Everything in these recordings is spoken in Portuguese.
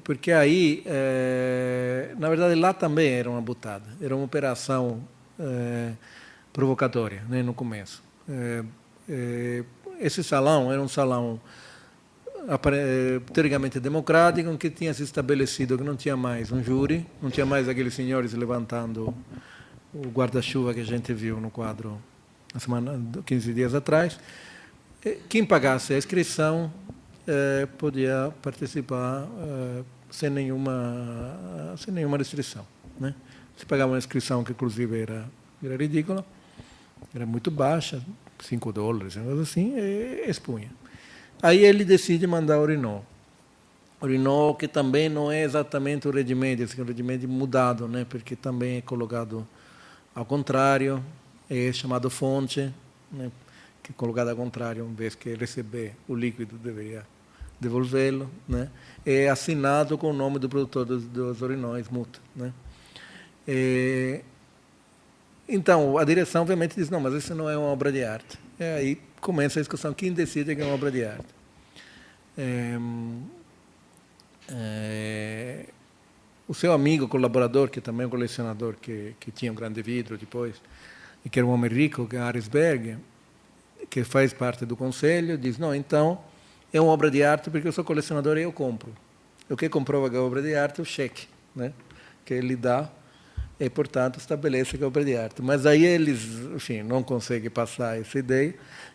Porque aí, na verdade, lá também era uma butada, era uma operação provocatória, né, no começo. Esse salão era um salão teoricamente democrático, em que tinha se estabelecido que não tinha mais um júri, não tinha mais aqueles senhores levantando o guarda-chuva que a gente viu no quadro na semana, 15 dias atrás. Quem pagasse a inscrição podia participar sem nenhuma restrição, né? Se pagava uma inscrição que, inclusive, era ridícula, era muito baixa, $5, coisa assim, e expunha. Aí ele decide mandar Orinó. Orinó, que também não é exatamente o Redimedi, é um Redimedi mudado, né? Porque também é colocado ao contrário, é chamado fonte, né? Que é colocado ao contrário, uma vez que receber o líquido deveria devolvê-lo, né? É assinado com o nome do produtor dos Orinóis, Muta, né? Então, a direção, obviamente, diz, não, mas isso não é uma obra de arte. Aí começa a discussão, quem decide que é uma obra de arte? O seu amigo, colaborador, que também é um colecionador, que tinha um grande vidro depois, e que era um homem rico, que é Arisberg, que faz parte do conselho, diz, não, então, é uma obra de arte porque eu sou colecionador e eu compro. O que comprova que é obra de arte é o cheque, né, que ele dá, e, portanto, estabelece que é obra de arte. Mas aí eles, enfim, não conseguem passar essa ideia,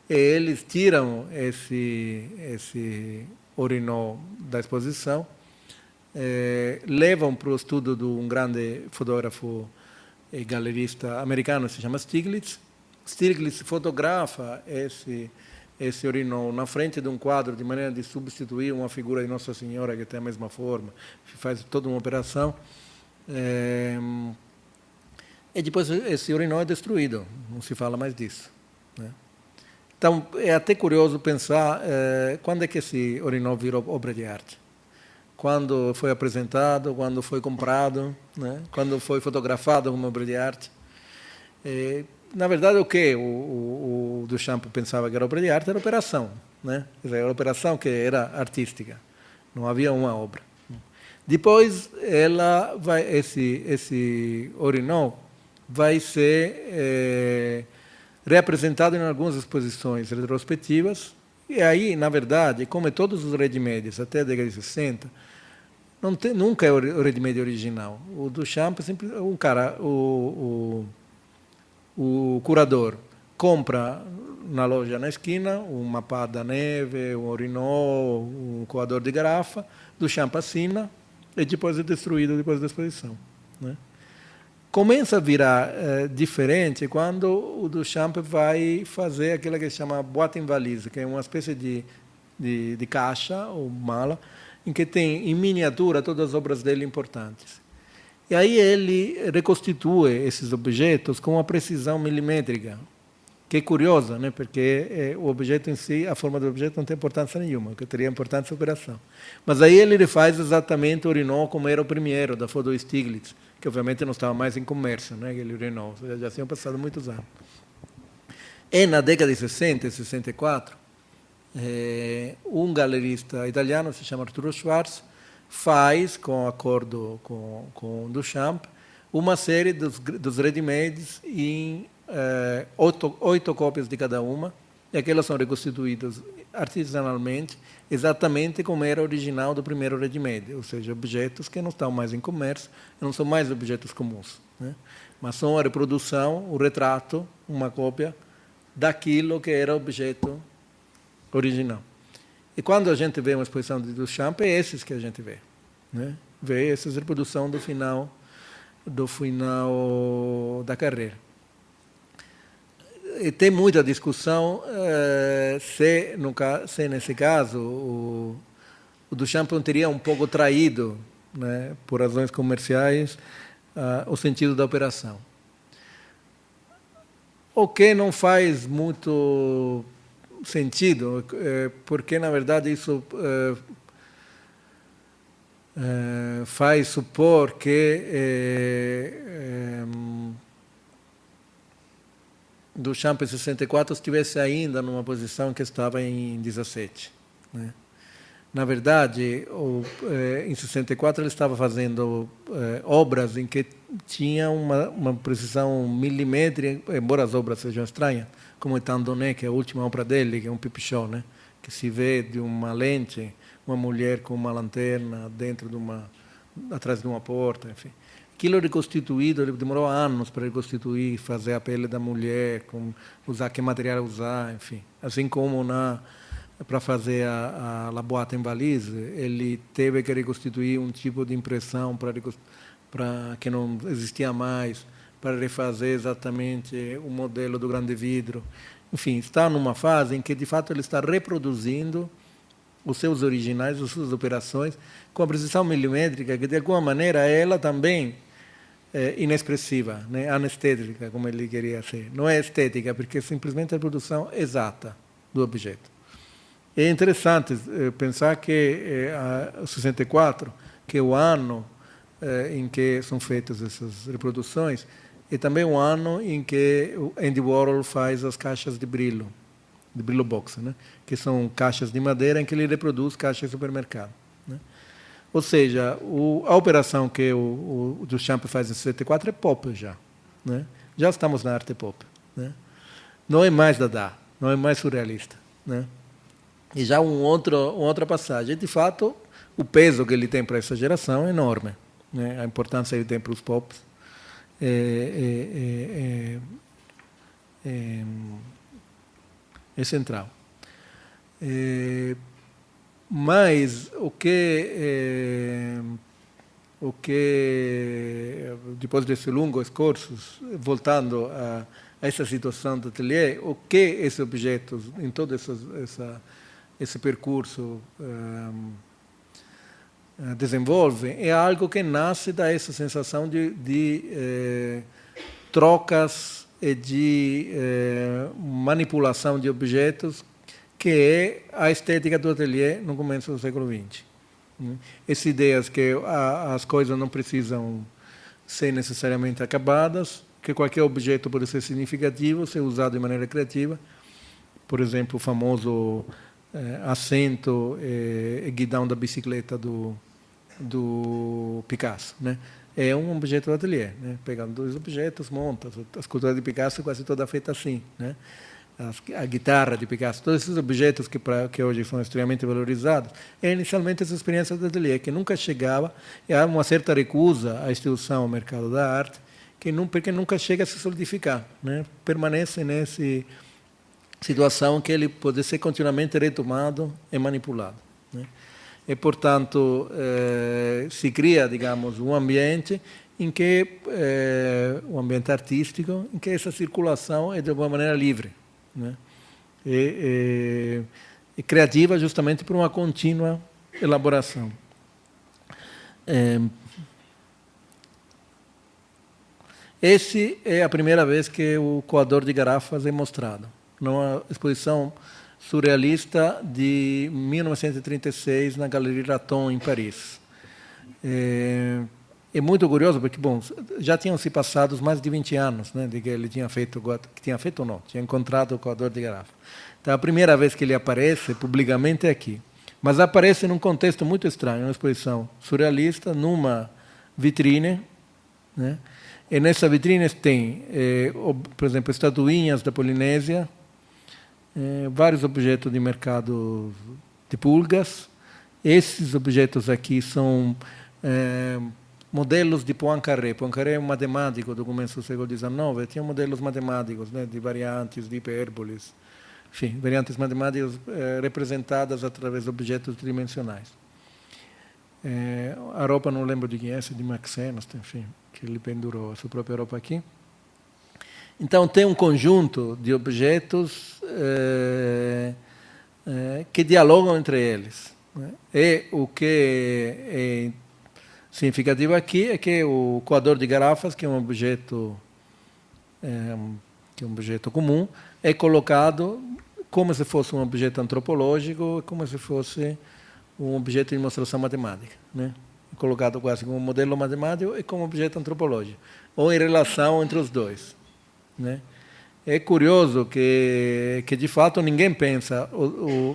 e eles tiram esse Orinó da exposição, levam para o estudo de um grande fotógrafo e galerista americano, se chama Stiglitz. Stiglitz fotografa esse Orinó na frente de um quadro, de maneira de substituir uma figura de Nossa Senhora que tem a mesma forma, faz toda uma operação. E depois esse Orinó é destruído, não se fala mais disso, né? Então, é até curioso pensar quando é que esse Orinó virou obra de arte. Quando foi apresentado, quando foi comprado, né? Quando foi fotografado como obra de arte. Na verdade, o que o Duchamp pensava que era obra de arte era operação, né? Quer dizer, era operação que era artística, não havia uma obra. Depois, esse Orinó vai ser reapresentado em algumas exposições retrospectivas, e aí, na verdade, como todos os Redimedis, até a década de 60, nunca é o Redimedi original. O Duchamp, sempre, o curador compra na loja na esquina uma pá da neve, um Orinó, um coador de garrafa, Duchamp assina e depois é destruído depois da exposição, né? Começa a virar diferente quando o Duchamp vai fazer aquilo que se chama boîte en valise, que é uma espécie de caixa ou mala, em que tem em miniatura todas as obras dele importantes. E aí ele reconstitui esses objetos com uma precisão milimétrica, que é curiosa, né? Porque o objeto em si, a forma do objeto não tem importância nenhuma, que teria importância a operação. Mas aí ele refaz exatamente o Orinó como era o primeiro, da foto do Stiglitz, que obviamente não estava mais em comércio, né? Aquele Orinó, já tinham passado muitos anos. E na década de 60 e 64, um galerista italiano, se chama Arturo Schwarz, faz, com acordo com Duchamp, uma série dos ready-mades em 8 cópias de cada uma, e aquelas são reconstituídas artesanalmente, exatamente como era original do primeiro ready-made, ou seja, objetos que não estão mais em comércio, não são mais objetos comuns, né? Mas são a reprodução, o retrato, uma cópia daquilo que era objeto original. E quando a gente vê uma exposição de Duchamp, é esses que a gente vê, né? Vê essas reproduções do final da carreira. E tem muita discussão se nesse caso o Duchamp não teria um pouco traído, né, por razões comerciais, o sentido da operação. O que não faz muito sentido, porque, na verdade, isso faz supor que Duchamp em 64 estivesse ainda numa posição que estava em 17, né? Na verdade, em 64 ele estava fazendo obras em que tinha uma precisão milimétrica, embora as obras sejam estranhas, como o Tandoné, que é a última obra dele, que é um pipichó, né? Que se vê de uma lente, uma mulher com uma lanterna atrás de uma porta, enfim. Aquilo reconstituído, ele demorou anos para reconstituir, fazer a pele da mulher, usar que material usar, enfim. Assim como para fazer a La Boîte en Valise, ele teve que reconstituir um tipo de impressão para que não existia mais, para refazer exatamente o modelo do grande vidro. Enfim, está numa fase em que, de fato, ele está reproduzindo os seus originais, as suas operações, com a precisão milimétrica, que, de alguma maneira, ela também é inexpressiva, né? Anestética, como ele queria ser. Não é estética, porque é simplesmente a produção exata do objeto. É interessante pensar que o 64, que é o ano em que são feitas essas reproduções, é também o ano em que o Andy Warhol faz as caixas de brilho box, né? Que são caixas de madeira em que ele reproduz caixas de supermercado, né? Ou seja, a operação que o Duchamp faz em 64 é pop já, né? Já estamos na arte pop, né? Não é mais Dada, não é mais surrealista, né? E já uma outra passagem. De fato, o peso que ele tem para essa geração é enorme, né? A importância que ele tem para os pops é central. Mas o que depois desse longo excursus, voltando a essa situação do ateliê, o que esses objetos, em todo esse percurso, desenvolvem, é algo que nasce dessa sensação de trocas e de manipulação de objetos, que é a estética do ateliê no começo do século XX. Essas ideias que as coisas não precisam ser necessariamente acabadas, que qualquer objeto pode ser significativo, ser usado de maneira criativa. Por exemplo, o famoso assento e guidão da bicicleta do Picasso, né? É um objeto do ateliê, né? Pegando dois objetos, monta. A escultura de Picasso é quase toda feita assim, né? A guitarra de Picasso, todos esses objetos que hoje são extremamente valorizados, é inicialmente essa experiência do ateliê, que nunca chegava, e há uma certa recusa à instituição ao mercado da arte, porque nunca chega a se solidificar, né? Permanece nessa situação que ele pode ser continuamente retomado e manipulado, né? E, portanto, se cria, digamos, um ambiente em que, um ambiente artístico, em que essa circulação é de alguma maneira livre, né? E criativa justamente por uma contínua elaboração. Esse é a primeira vez que o coador de garrafas é mostrado, numa exposição surrealista de 1936 na Galerie Raton, em Paris. É muito curioso porque, bom, já tinham se passado mais de 20 anos, né, de que ele tinha feito ou não, tinha encontrado o coador de garrafa. Então, a primeira vez que ele aparece publicamente é aqui. Mas aparece num contexto muito estranho, uma exposição surrealista, numa vitrine, né? E nessa vitrine tem, por exemplo, estatuinhas da Polinésia, vários objetos de mercado de pulgas. Esses objetos aqui são modelos de Poincaré. Poincaré é um matemático do começo do século XIX, tinha modelos matemáticos, né, de variantes, de hipérboles, enfim, variantes matemáticas representadas através de objetos tridimensionais. A roupa, não lembro de quem é, de Max Ernst, enfim, que ele pendurou a sua própria roupa aqui. Então, tem um conjunto de objetos que dialogam entre eles, né? E o que é significativo aqui é que o coador de garrafas, que é um objeto comum, é colocado como se fosse um objeto antropológico, como se fosse um objeto de demonstração matemática, né? Colocado quase como um modelo matemático e como objeto antropológico, ou em relação entre os dois, né? É curioso que de fato ninguém pensa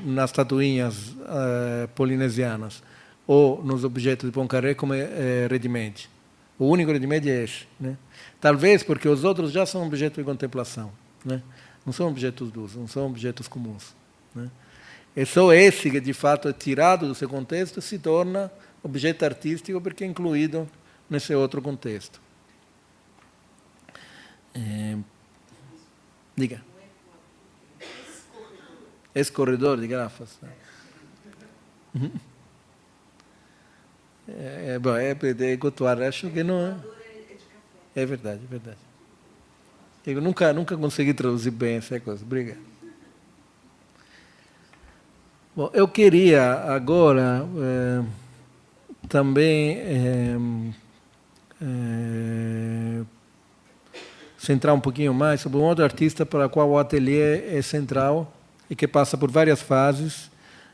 nas tatuinhas polinesianas ou nos objetos de Poincaré como ready-made. O único ready-made é esse, né? Talvez porque os outros já são objetos de contemplação, né? Não são objetos duros, não são objetos comuns, né? É só esse que, de fato, é tirado do seu contexto e se torna objeto artístico porque é incluído nesse outro contexto. Diga. Escorredor de garrafas. Bom, é cotuar, acho que não é. É verdade, é verdade. Eu nunca consegui traduzir bem essa coisa. Obrigado. Bom, eu queria agora também centrar um pouquinho mais sobre um outro artista para o qual o ateliê é central e que passa por várias fases,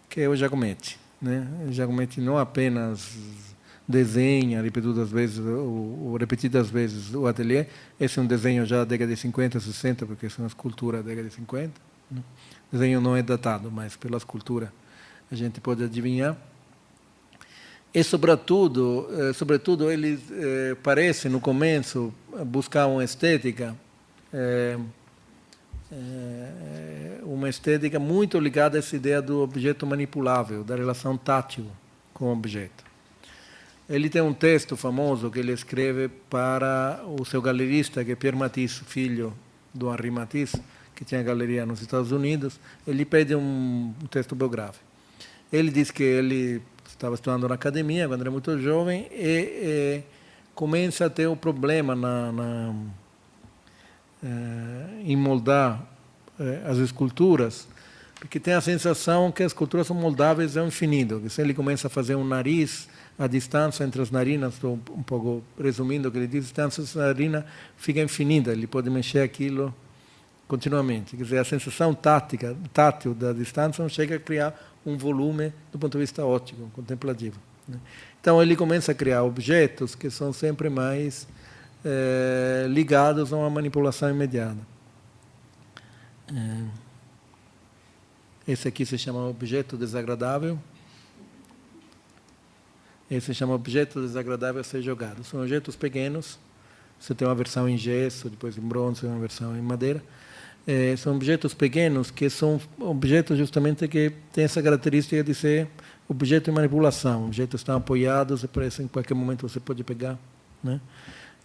que é o Giacometti, né? O Giacometti não apenas desenha repetidas vezes o ateliê. Esse é um desenho já da década de 50, 60, porque essa é uma escultura da década de 50. Né? O desenho não é datado, mas pela escultura a gente pode adivinhar. E, sobretudo eles parecem, no começo, buscar uma estética muito ligada a essa ideia do objeto manipulável, da relação tátil com o objeto. Ele tem um texto famoso que ele escreve para o seu galerista, que é Pierre Matisse, filho do Henri Matisse, que tinha galeria nos Estados Unidos. Ele pede um texto biográfico. Ele diz que ele estava estudando na academia quando era muito jovem e começa a ter um problema em moldar as esculturas, porque tem a sensação que as esculturas são moldáveis ao infinito, que se ele começa a fazer um nariz, a distância entre as narinas, estou um pouco resumindo o que ele diz, a distância entre as narinas fica infinita, ele pode mexer aquilo continuamente. Quer dizer, a sensação tátil da distância não chega a criar um volume do ponto de vista óptico, contemplativo, né? Então ele começa a criar objetos que são sempre mais ligados a uma manipulação imediata. Esse aqui se chama objeto desagradável. Esse se chama objeto desagradável a ser jogado. São objetos pequenos. Você tem uma versão em gesso, depois em bronze, uma versão em madeira. São objetos pequenos que são objetos justamente que têm essa característica de ser objeto de manipulação. Objetos estão apoiados e parece que em qualquer momento você pode pegar, né?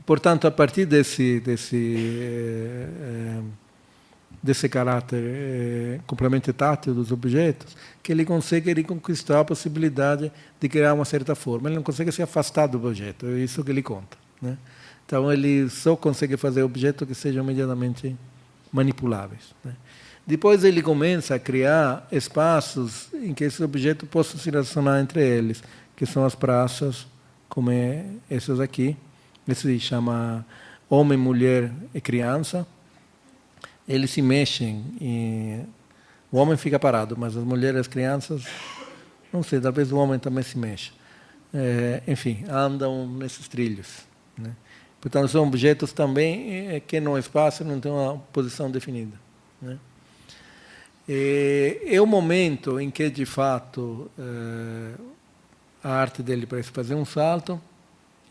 Portanto, a partir desse caráter completamente tátil dos objetos, que ele consegue reconquistar a possibilidade de criar uma certa forma. Ele não consegue se afastar do objeto, é isso que ele conta, né? Então, ele só consegue fazer objetos que sejam imediatamente manipuláveis, né? Depois ele começa a criar espaços em que esses objetos possam se relacionar entre eles, que são as praças, como essas aqui. Esse se chama homem, mulher e criança. Eles se mexem, o homem fica parado, mas as mulheres e as crianças, não sei, talvez o homem também se mexa. Enfim, andam nesses trilhos, né? Portanto, são objetos também que no espaço não têm uma posição definida, né? É o momento em que, de fato, a arte dele parece fazer um salto,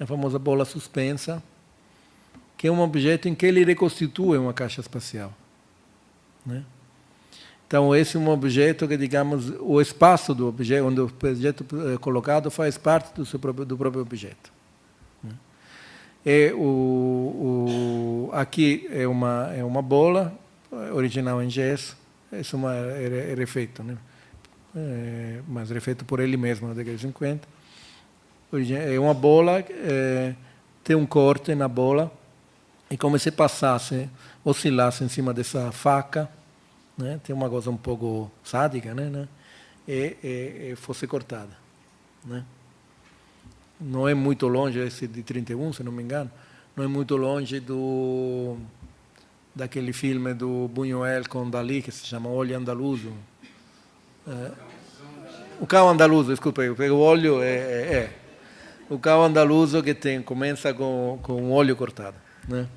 a famosa bola suspensa, que é um objeto em que ele reconstitui uma caixa espacial, né? Então, esse é um objeto que, digamos, o espaço do objeto, onde o objeto é colocado, faz parte do próprio objeto. Aqui é uma bola, original em gesso, isso é refeito, né? Mas refeito por ele mesmo na década de 50. É uma bola, tem um corte na bola, e como se passasse, oscilasse em cima dessa faca, né? Tem uma coisa um pouco sádica, né? E fosse cortada, né? Não é muito longe, esse de 31, se não me engano, não é muito longe daquele filme do Buñuel com Dalí, que se chama Olho Andaluzo. O Cão Andaluzo, desculpa, o olho o Cão Andaluzo que começa com o olho cortado, né?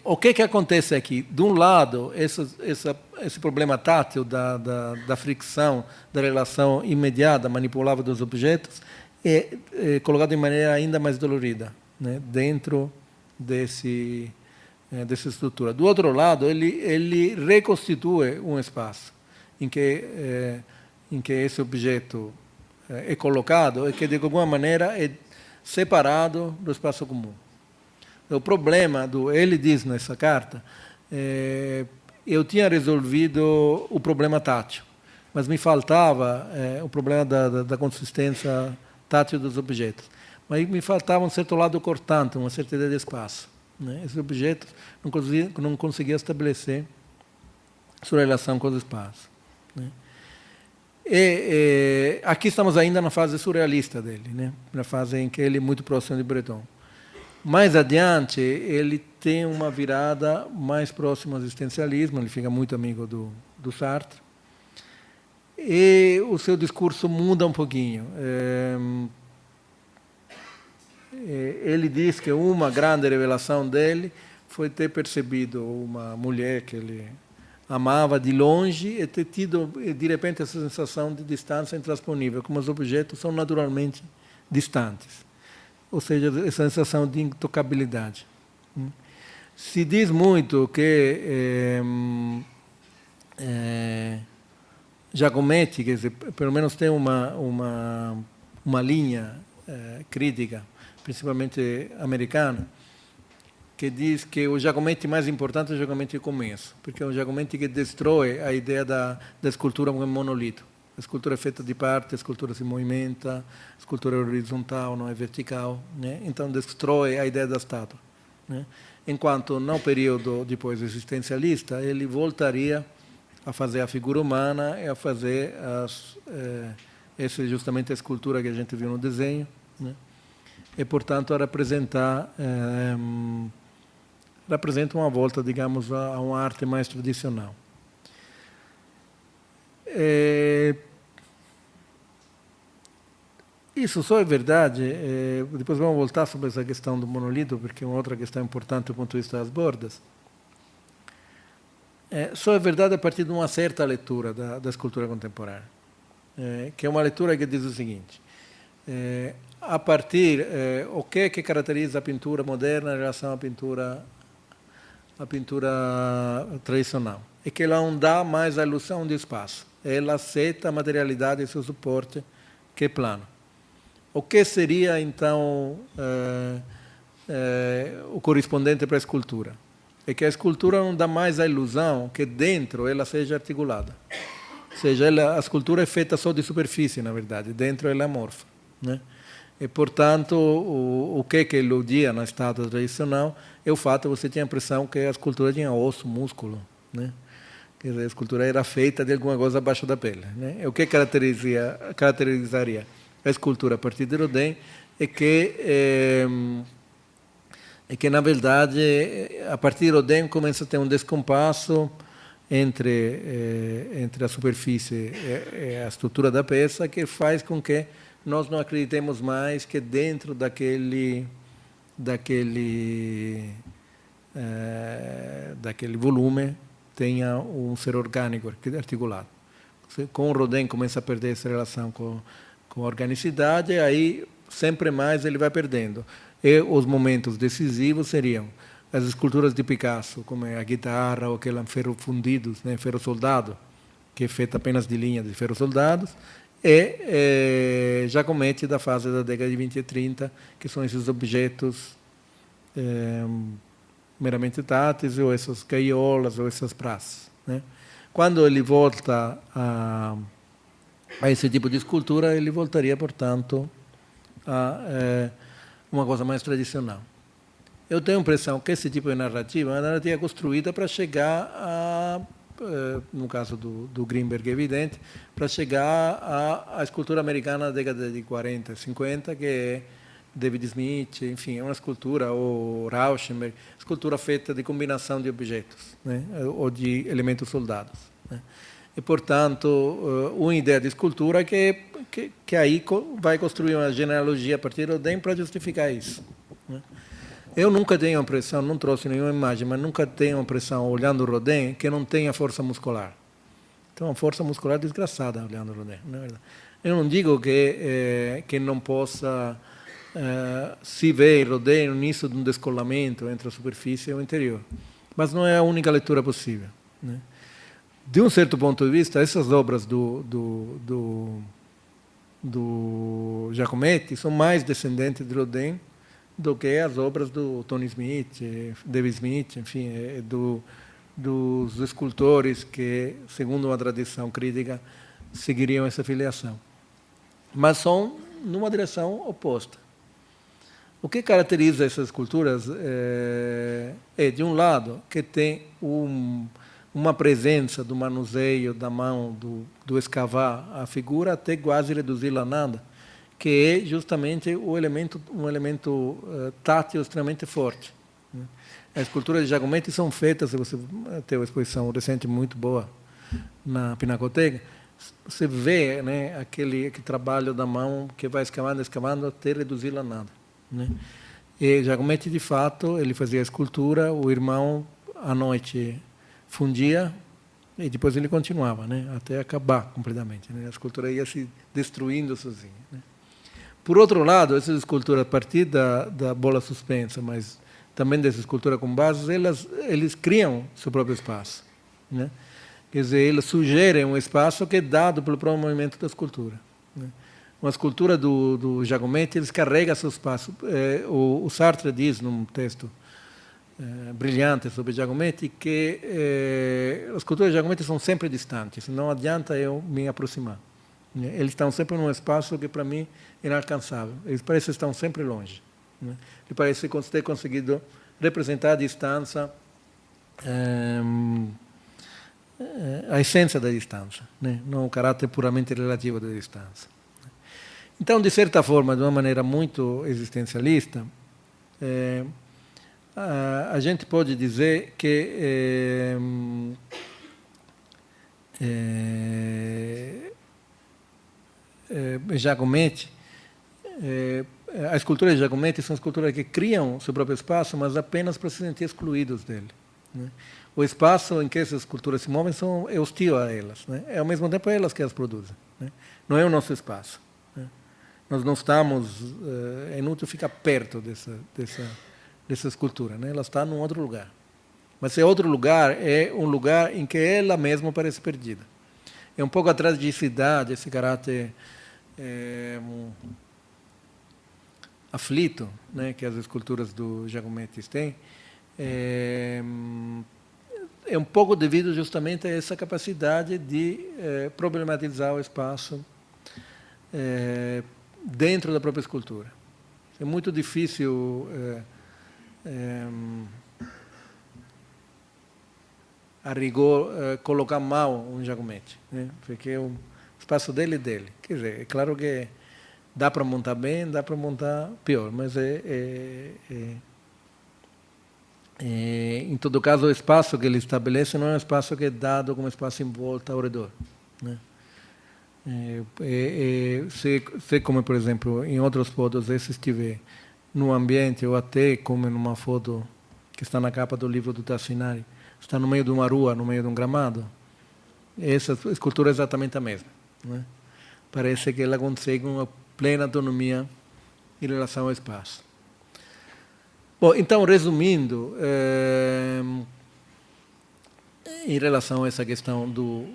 O que acontece aqui? De um lado, esse problema tátil da fricção, da relação imediata, manipulável dos objetos, é colocado de maneira ainda mais dolorida, né, dentro dessa estrutura. Do outro lado, ele reconstitui um espaço em que esse objeto é colocado e que, de alguma maneira, é separado do espaço comum. O problema, ele diz nessa carta, eu tinha resolvido o problema tátil, mas me faltava o problema da consistência tátil dos objetos. Mas me faltava um certo lado cortante, uma certa ideia de espaço, né? Esses objetos não conseguia estabelecer sua relação com os espaços, né? Aqui estamos ainda na fase surrealista dele, né? Na fase em que ele é muito próximo de Breton. Mais adiante, ele tem uma virada mais próxima ao existencialismo, ele fica muito amigo do Sartre, e o seu discurso muda um pouquinho. Ele diz que uma grande revelação dele foi ter percebido uma mulher que ele amava de longe e ter tido, de repente, essa sensação de distância intransponível, como os objetos são naturalmente distantes. Ou seja, essa sensação de intocabilidade. Se diz muito que Giacometti, quer dizer, pelo menos tem uma linha crítica, principalmente americana, que diz que o Giacometti mais importante é o Giacometti de começo, porque é o Giacometti que destrói a ideia da escultura como monolito. A escultura é feita de parte, a escultura se movimenta, a escultura é horizontal, não é vertical, né? Então destrói a ideia da estátua, né? Enquanto no período depois existencialista ele voltaria a fazer a figura humana e a fazer essa é justamente a escultura que a gente viu no desenho, né? E portanto a representa uma volta, digamos, a uma arte mais tradicional. Isso só é verdade, depois vamos voltar sobre essa questão do monolito, porque é uma outra questão importante do ponto de vista das bordas. Só é verdade a partir de uma certa leitura da escultura contemporânea, que é uma leitura que diz o seguinte: a partir, o que caracteriza a pintura moderna em relação à pintura tradicional? É que ela não dá mais a ilusão de espaço, ela aceita a materialidade e seu suporte, que é plano. O que seria, então, o correspondente para a escultura? É que a escultura não dá mais a ilusão que dentro ela seja articulada. Ou seja, a escultura é feita só de superfície, na verdade, dentro ela é amorfa, né? E, portanto, o que iludia na estátua tradicional é o fato de você ter a impressão que a escultura tinha osso, músculo, né? Quer dizer, a escultura era feita de alguma coisa abaixo da pele, né? O que caracterizaria a escultura a partir de Rodin é que, na verdade, a partir de Rodin começa a ter um descompasso entre a superfície e a estrutura da peça, que faz com que nós não acreditemos mais que dentro daquele volume tenha um ser orgânico articulado. Com Rodin começa a perder essa relação com a organicidade, aí sempre mais ele vai perdendo. E os momentos decisivos seriam as esculturas de Picasso, como a guitarra ou aquela ferro fundidos, né, ferro soldado, que é feita apenas de linhas de ferro soldados, e Giacometti da fase da década de 20 e 30, que são esses objetos meramente táteis, ou essas caiolas, ou essas praças, né? Quando ele volta a esse tipo de escultura, ele voltaria, portanto, a uma coisa mais tradicional. Eu tenho a impressão que esse tipo de narrativa é uma narrativa construída para chegar no caso do Greenberg é evidente, para chegar à escultura americana da década de 40, 50, que é David Smith, enfim, é uma escultura, ou Rauschenberg, escultura feita de combinação de objetos, né, ou de elementos soldados, né. E, portanto, uma ideia de escultura que aí vai construir uma genealogia a partir do Rodin para justificar isso, né. Eu nunca tenho a impressão, não trouxe nenhuma imagem, mas nunca tenho a impressão, olhando o Rodin, que não tenha força muscular. Tem uma força muscular desgraçada olhando o Rodin, não é verdade? Eu não digo que não possa se ver Rodin no início de um descolamento entre a superfície e o interior, mas não é a única leitura possível, né? De um certo ponto de vista, essas obras do Giacometti são mais descendentes de Rodin do que as obras do Tony Smith, David Smith, enfim, dos escultores que, segundo uma tradição crítica, seguiriam essa filiação. Mas são numa direção oposta. O que caracteriza essas esculturas de um lado, que tem uma presença do manuseio da mão, do escavar a figura até quase reduzi-la a nada, que é justamente um elemento tátil extremamente forte. As esculturas de Giacometti são feitas, se você tem uma exposição recente muito boa na Pinacoteca, você vê, né, aquele trabalho da mão que vai escavando até reduzi-la a nada, né? E Giacometti, de fato, ele fazia a escultura, o irmão, à noite, fundia, e depois ele continuava, né, até acabar completamente, né? A escultura ia se destruindo sozinha, né? Por outro lado, essas esculturas, a partir da bola suspensa, mas também dessa escultura com bases, eles criam seu próprio espaço, né? Quer dizer, eles sugerem um espaço que é dado pelo próprio movimento da escultura, né? Uma escultura do Giacometti, eles carregam seu espaço. O Sartre diz, num texto brilhante sobre Giacometti, que as esculturas de Giacometti são sempre distantes, não adianta eu me aproximar. Eles estão sempre num espaço que, para mim, é inalcançável. Eles parecem que estão sempre longe, né? E parece ter conseguido representar a distância, a essência da distância, né? Não o caráter puramente relativo da distância. Então, de certa forma, de uma maneira muito existencialista, a gente pode dizer que Giacometti, a escultura de Giacometti são esculturas que criam seu próprio espaço, mas apenas para se sentir excluídos dele, né? O espaço em que essas esculturas se movem é hostil a elas, né? É ao mesmo tempo elas que as produzem, né? Não é o nosso espaço, né? Nós não estamos, é inútil ficar perto dessa escultura, né? Ela está num outro lugar. Mas esse outro lugar é um lugar em que ela mesma parece perdida. É um pouco a tragicidade, esse caráter aflito, né, que as esculturas do Giacometti têm, é um pouco devido justamente a essa capacidade de problematizar o espaço dentro da própria escultura. É muito difícil a rigor colocar mal um Giacometti, né? Porque o espaço dele é dele. Quer dizer, é claro que dá para montar bem, dá para montar pior, mas em todo caso, o espaço que ele estabelece não é um espaço que é dado como espaço em volta ao redor, né? Se como, por exemplo, em outras fotos, se estiver no ambiente, ou até como numa foto que está na capa do livro do Tassinari, está no meio de uma rua, no meio de um gramado, essa escultura é exatamente a mesma, né? Parece que ela consegue uma plena autonomia em relação ao espaço. Bom, então, resumindo, em relação a essa questão do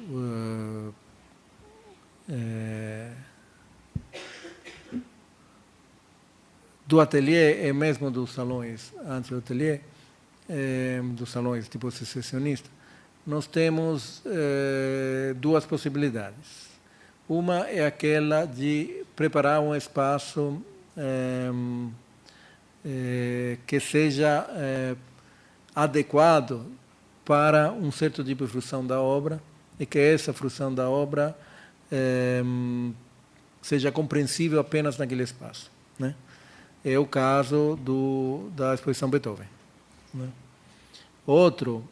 ateliê e mesmo dos salões antes do ateliê, dos salões tipo secessionista, nós temos duas possibilidades. Uma é aquela de preparar um espaço que seja adequado para um certo tipo de fruição da obra e que essa fruição da obra seja compreensível apenas naquele espaço, né? É o caso da exposição Beethoven, né? Outro,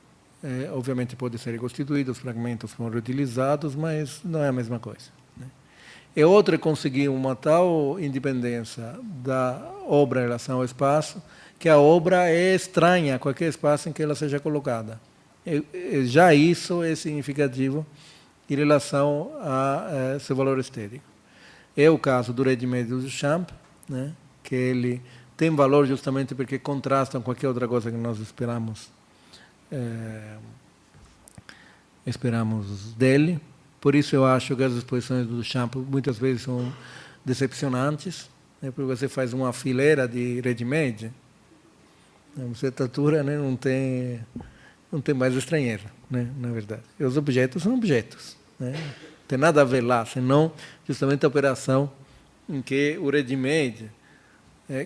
obviamente, pode ser reconstituído, os fragmentos foram reutilizados, mas não é a mesma coisa, né? E outro é conseguir uma tal independência da obra em relação ao espaço que a obra é estranha a qualquer espaço em que ela seja colocada. Já isso é significativo em relação a seu valor estético. É o caso do ready-made do Duchamp, né, que ele tem valor justamente porque contrasta com qualquer outra coisa que nós esperamos dele. Por isso eu acho que as exposições do Duchamp muitas vezes são decepcionantes, né, porque você faz uma fileira de ready-made, a certa altura, né, não tem mais estranheza, né, na verdade. E os objetos são objetos, né, não tem nada a ver lá, senão justamente a operação em que o ready-made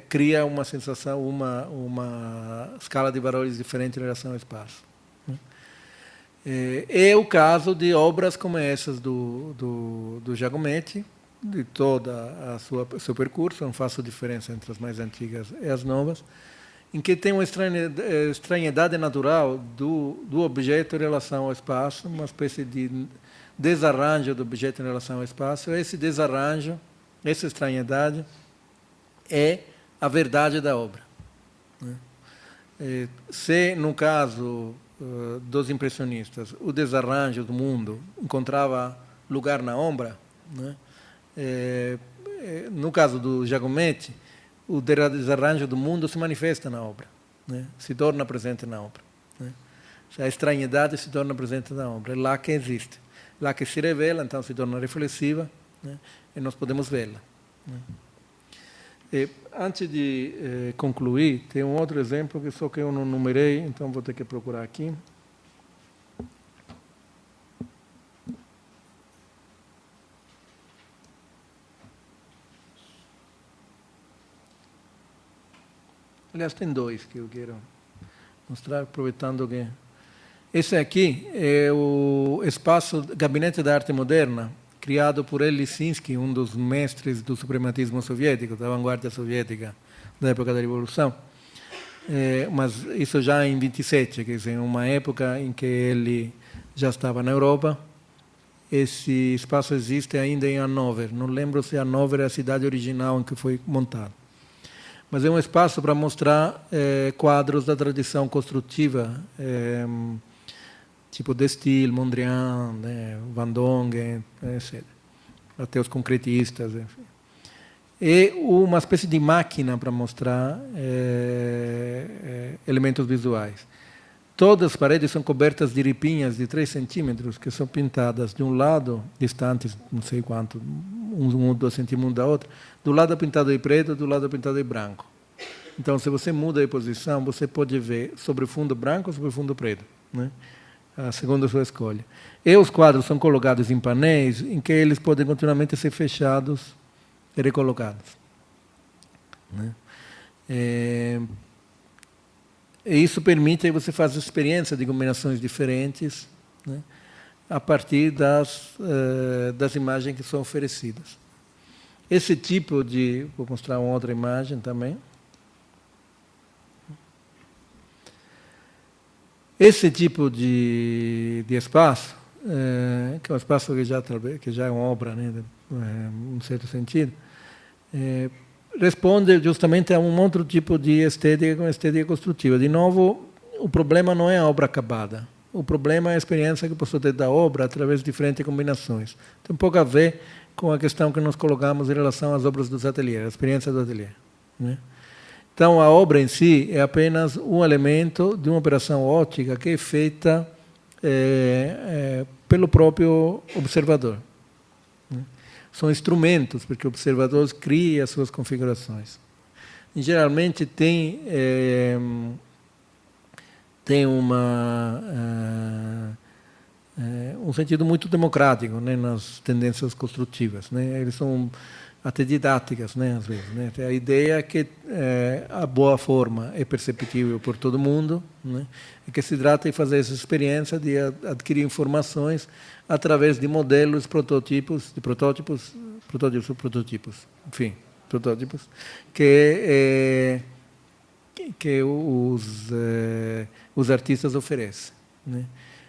cria uma sensação, uma escala de valores diferente em relação ao espaço. É o caso de obras como essas do Giacometti, de todo seu percurso, não faço diferença entre as mais antigas e as novas, em que tem uma estranhidade natural do objeto em relação ao espaço, uma espécie de desarranjo do objeto em relação ao espaço. Esse desarranjo, essa estranhidade, é a verdade da obra. Se, no caso dos impressionistas, o desarranjo do mundo encontrava lugar na obra, né? No caso do Giacometti, o desarranjo do mundo se manifesta na obra, né? Se torna presente na obra, né? A estranhidade se torna presente na obra, é lá que existe, lá que se revela, então se torna reflexiva, né? E nós podemos vê-la, né? Antes de concluir, tem um outro exemplo que só que eu não numerei, então vou ter que procurar aqui. Aliás, tem dois que eu quero mostrar, aproveitando que... Esse aqui é o espaço Gabinete da Arte Moderna, criado por L. Lisinski, um dos mestres do suprematismo soviético, da vanguarda soviética da época da Revolução. Mas isso já em 27, quer dizer, uma época em que ele já estava na Europa. Esse espaço existe ainda em Hannover. Não lembro se Hannover é a cidade original em que foi montado. Mas é um espaço para mostrar quadros da tradição construtiva, tipo de Steele, Mondrian, né, Van Dongen, etc. Até os concretistas, enfim. E uma espécie de máquina para mostrar elementos visuais. Todas as paredes são cobertas de ripinhas de 3 centímetros, que são pintadas de um lado, distantes, não sei quanto, 1 ou 2 centímetros da outra. Do lado é pintado de preto, do lado é pintado de branco. Então, se você muda de posição, você pode ver sobre o fundo branco ou sobre o fundo preto, né? Segundo a sua escolha. E os quadros são colocados em painéis em que eles podem continuamente ser fechados e recolocados, né? E isso permite que você faça experiência de combinações diferentes, né, a partir das imagens que são oferecidas. Esse tipo de... Vou mostrar uma outra imagem também. Esse tipo de espaço, que é um espaço que já é uma obra, né, em certo sentido, responde justamente a um outro tipo de estética, como estética construtiva. De novo, o problema não é a obra acabada. O problema é a experiência que posso ter da obra através de diferentes combinações. Tem um pouco a ver com a questão que nós colocamos em relação às obras dos ateliês, a experiência do ateliê, né? Então, a obra em si é apenas um elemento de uma operação óptica que é feita pelo próprio observador, né? São instrumentos, porque o observador cria as suas configurações. E, geralmente tem um sentido muito democrático, né, nas tendências construtivas, né? Eles são até didáticas, né, às vezes, né? A ideia é que a boa forma é perceptível por todo mundo, né? E que se trata de fazer essa experiência de adquirir informações através de modelos, protótipos, enfim, protótipos que os artistas oferecem, né?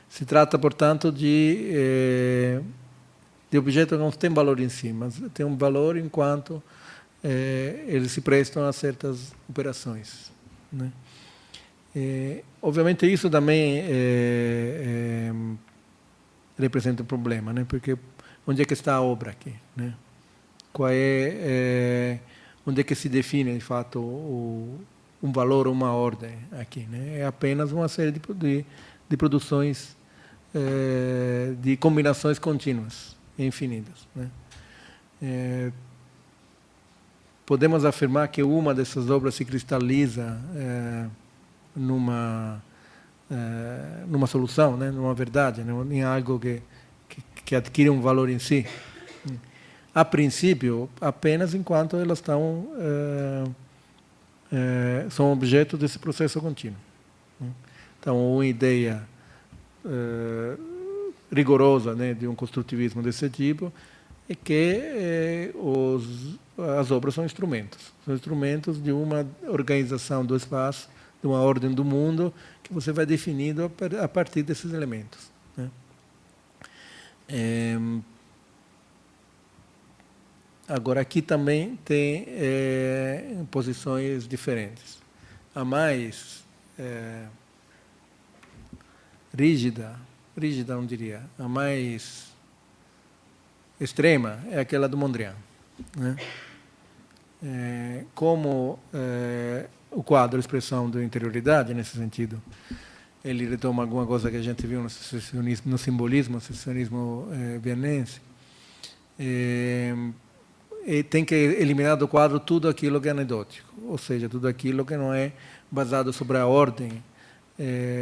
Se trata, portanto, de objetos que não têm valor em si, mas têm um valor enquanto eles se prestam a certas operações. né? Ovviamente isso também representa um problema, né? Porque onde é que está a obra aqui, né? Onde é que se define, de fato, um valor ou uma ordem aqui, né? É apenas uma série de produções, de combinações contínuas e infinitas, né? Podemos afirmar que uma dessas obras se cristaliza numa solução, né? Numa verdade, né? Em algo que adquire um valor em si. A princípio, apenas enquanto elas são objeto desse processo contínuo. Então, uma ideia rigorosa, né, de um construtivismo desse tipo é que as obras são instrumentos de uma organização do espaço, de uma ordem do mundo que você vai definindo a partir desses elementos, né? Agora, aqui também tem posições diferentes. A mais rígida não diria, a mais extrema é aquela do Mondrian, né? Como o quadro é expressão da interioridade, nesse sentido, ele retoma alguma coisa que a gente viu no simbolismo vienense, e tem que eliminar do quadro tudo aquilo que é anedótico, ou seja, tudo aquilo que não é basado sobre a ordem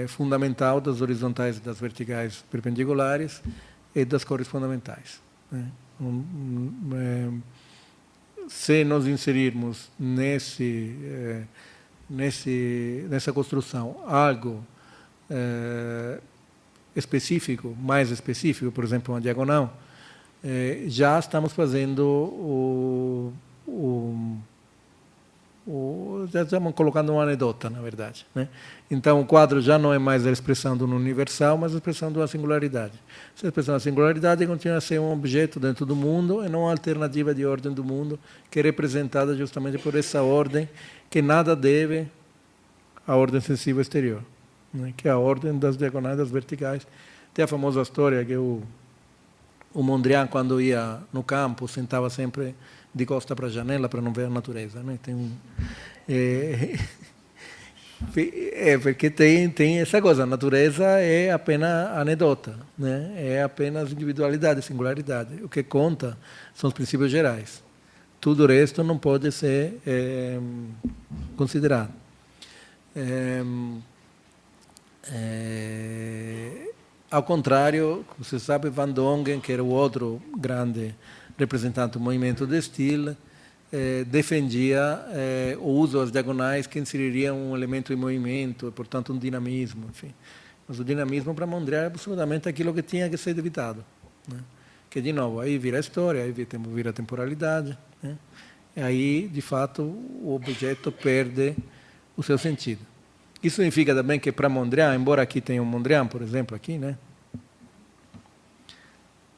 fundamental das horizontais e das verticais perpendiculares e das cores fundamentais, né? Se nós inserirmos nessa construção algo específico, mais específico, por exemplo, uma diagonal, já estamos fazendo já estamos colocando uma anedota, na verdade, né? Então, o quadro já não é mais a expressão do universal, mas a expressão de uma singularidade. Essa expressão da singularidade continua a ser um objeto dentro do mundo e não uma alternativa de ordem do mundo, que é representada justamente por essa ordem que nada deve à ordem sensível exterior, né? Que é a ordem das diagonais, das verticais. Tem a famosa história que o Mondrian, quando ia no campo, sentava sempre de costa para a janela para não ver a natureza, né? Porque tem essa coisa, a natureza é apenas anedota, né? É apenas individualidade, singularidade. O que conta são os princípios gerais. Tudo o resto não pode ser considerado. Ao contrário, você sabe, Van Dongen, que era o outro grande representante do movimento de Steel, defendia o uso das diagonais que inseririam um elemento em movimento, portanto um dinamismo, enfim. Mas o dinamismo para Mondrian é absolutamente aquilo que tinha que ser evitado, né? Que, de novo, aí vira a história, aí vira a temporalidade, né? E aí, de fato, o objeto perde o seu sentido. Isso significa também que para Mondrian, embora aqui tenha um Mondrian, por exemplo, aqui, né?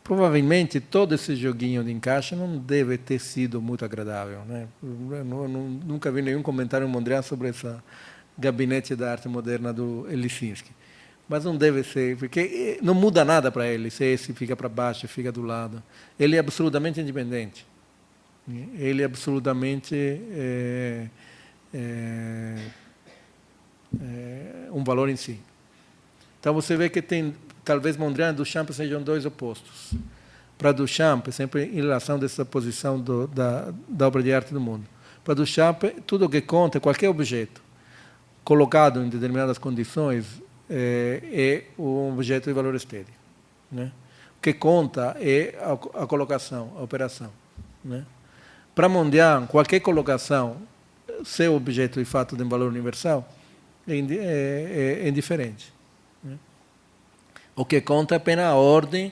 Provavelmente todo esse joguinho de encaixe não deve ter sido muito agradável, né? Nunca vi nenhum comentário em Mondrian sobre esse gabinete da arte moderna do Lisinski. Mas não deve ser, porque não muda nada para ele, se esse fica para baixo, fica do lado. Ele é absolutamente independente. Ele é absolutamente um valor em si. Então você vê que talvez Mondrian e Duchamp sejam dois opostos. Para Duchamp, sempre em relação a essa posição da obra de arte do mundo. Para Duchamp, tudo o que conta, qualquer objeto colocado em determinadas condições, é um objeto de valor estético, né? O que conta é a colocação, a operação, né? Para Mondrian, qualquer colocação, se o objeto de fato tem valor universal, é indiferente, né? O que conta é apenas a ordem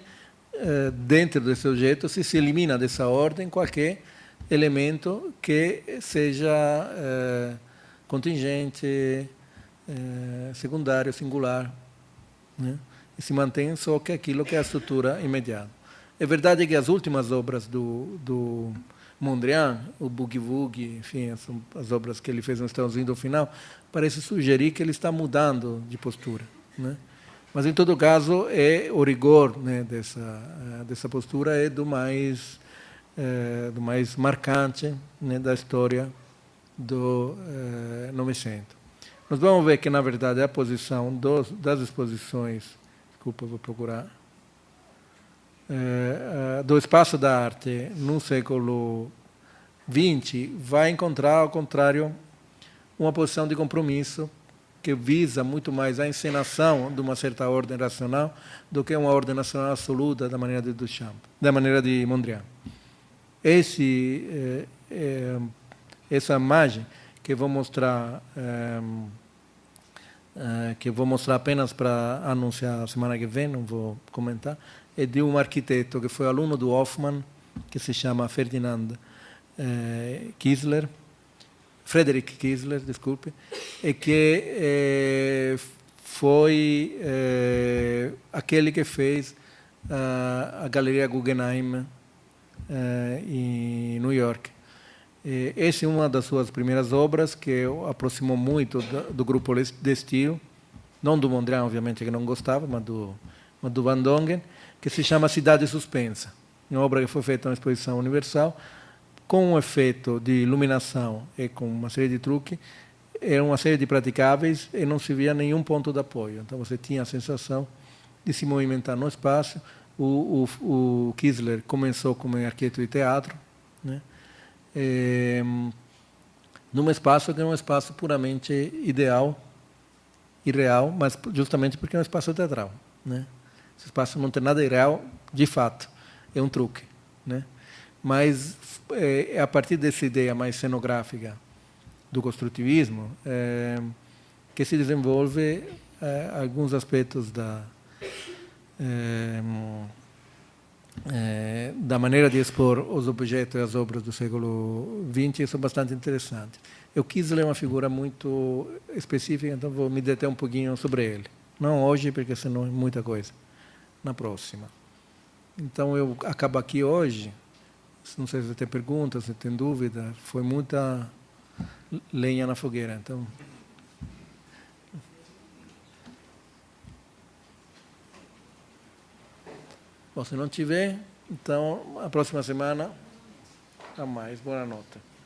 dentro desse objeto, se elimina dessa ordem qualquer elemento que seja contingente, secundário, singular, né? E se mantém só aquilo que é a estrutura imediata. É verdade que as últimas obras do Mondrian, o Boogie Woogie, enfim, as obras que ele fez no Estados Unidos ao final, parece sugerir que ele está mudando de postura, né? Mas, em todo caso, o rigor, né, dessa postura é do mais marcante, né, da história do Novecento. Nós vamos ver que, na verdade, a posição das exposições, desculpa, vou procurar, do espaço da arte no século XX vai encontrar, ao contrário, uma posição de compromisso que visa muito mais a encenação de uma certa ordem racional do que uma ordem racional absoluta da maneira de Duchamp, da maneira de Mondrian. Essa imagem que vou mostrar apenas para anunciar a semana que vem, não vou comentar, é de um arquiteto que foi aluno do Hoffmann, que se chama Frederick Kiesler, desculpe, e que foi aquele que fez a Galeria Guggenheim em New York. Essa é uma das suas primeiras obras, que aproximou muito do grupo de estilo, não do Mondrian, obviamente, que não gostava, mas do Van Dongen, que se chama Cidade Suspensa. Uma obra que foi feita na Exposição Universal, com um efeito de iluminação e com uma série de truques, era uma série de praticáveis e não se via nenhum ponto de apoio. Então você tinha a sensação de se movimentar no espaço. O Kiesler começou como arquiteto de teatro, né? Num espaço que é um espaço puramente ideal e real, mas justamente porque é um espaço teatral, né? Esse espaço não tem nada irreal, de fato, é um truque, né? Mas é a partir dessa ideia mais cenográfica do construtivismo que se desenvolve alguns aspectos da maneira de expor os objetos e as obras do século XX, que são bastante interessantes. Eu quis ler uma figura muito específica, então vou me deter um pouquinho sobre ele. Não hoje, porque senão é muita coisa. Na próxima. Então, eu acabo aqui hoje. Não sei se você tem perguntas, se tem dúvida. Foi muita lenha na fogueira. Então, bom, se não tiver, então, a próxima semana, a mais. Boa nota.